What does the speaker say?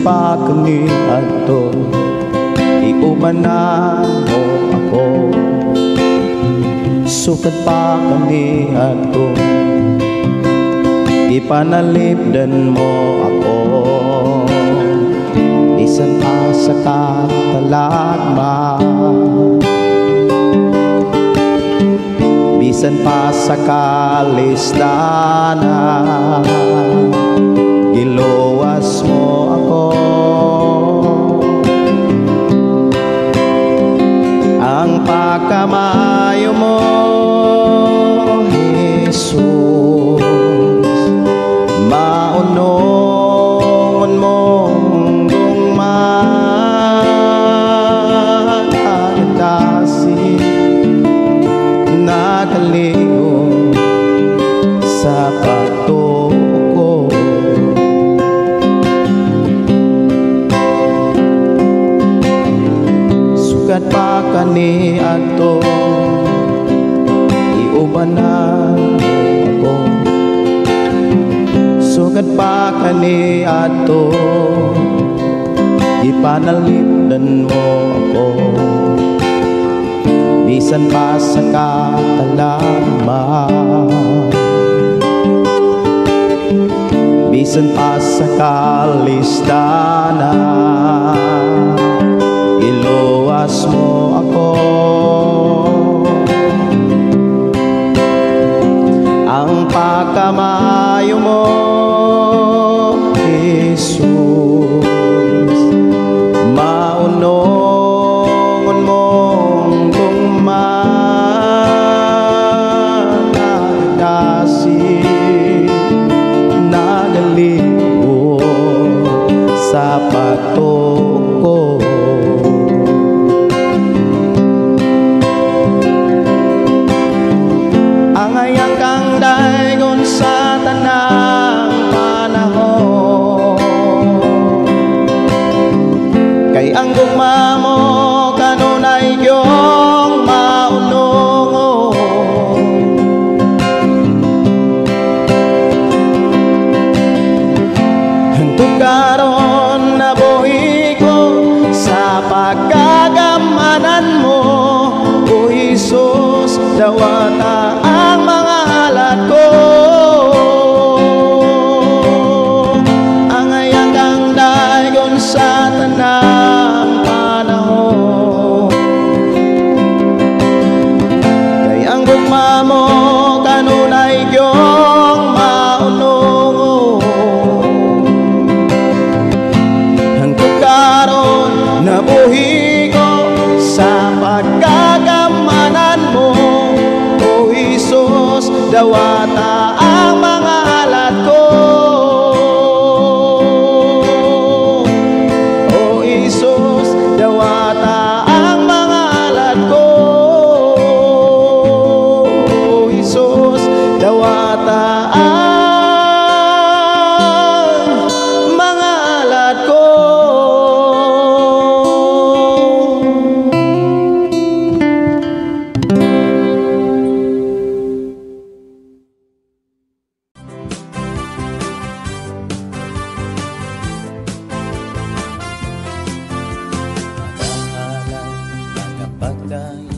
pa kani adto, iubanan mo ako. Sukat pa kani adto, ipanalipdan mo ako. Bisan pa sa katalagma, bisan pa sa kalistanan, giluwas mo ako. Ang pagkamayo mo, Jesus, maunon mo gungman ang dasi nagaliyong sa pagtuko. Sukat pa kani adto, iubanan ako. Sukat pa kani adto, ipanalipdan mo ako. Bisan pa sa katalagma, bisan pa sa kalistanan, iluwas mo ako. Ang pagkamayo mo, Jesus, maunongon mong gungman nagdasi nagaliw sa pagtuko. Ang ayang kang daygon sa tanang panahon, kay ang gugma mo kanunay gyong maunongon. Hangtod karon nabuhi ko sa pagkagamanan mo, O Jesus, dawata ang mga alat ko. Ang ayang kang daygon sa tanang panahon, kay ang gugma mo kanunay gyong maunongon. Hangtod karon nabuhi ko sa pagkagamanan mo, O Jesus, dawata ang mga alat ko. O Jesus, dawata ang mga alat ko. O Jesus, dawata ang mga alat ko. Tagapagdang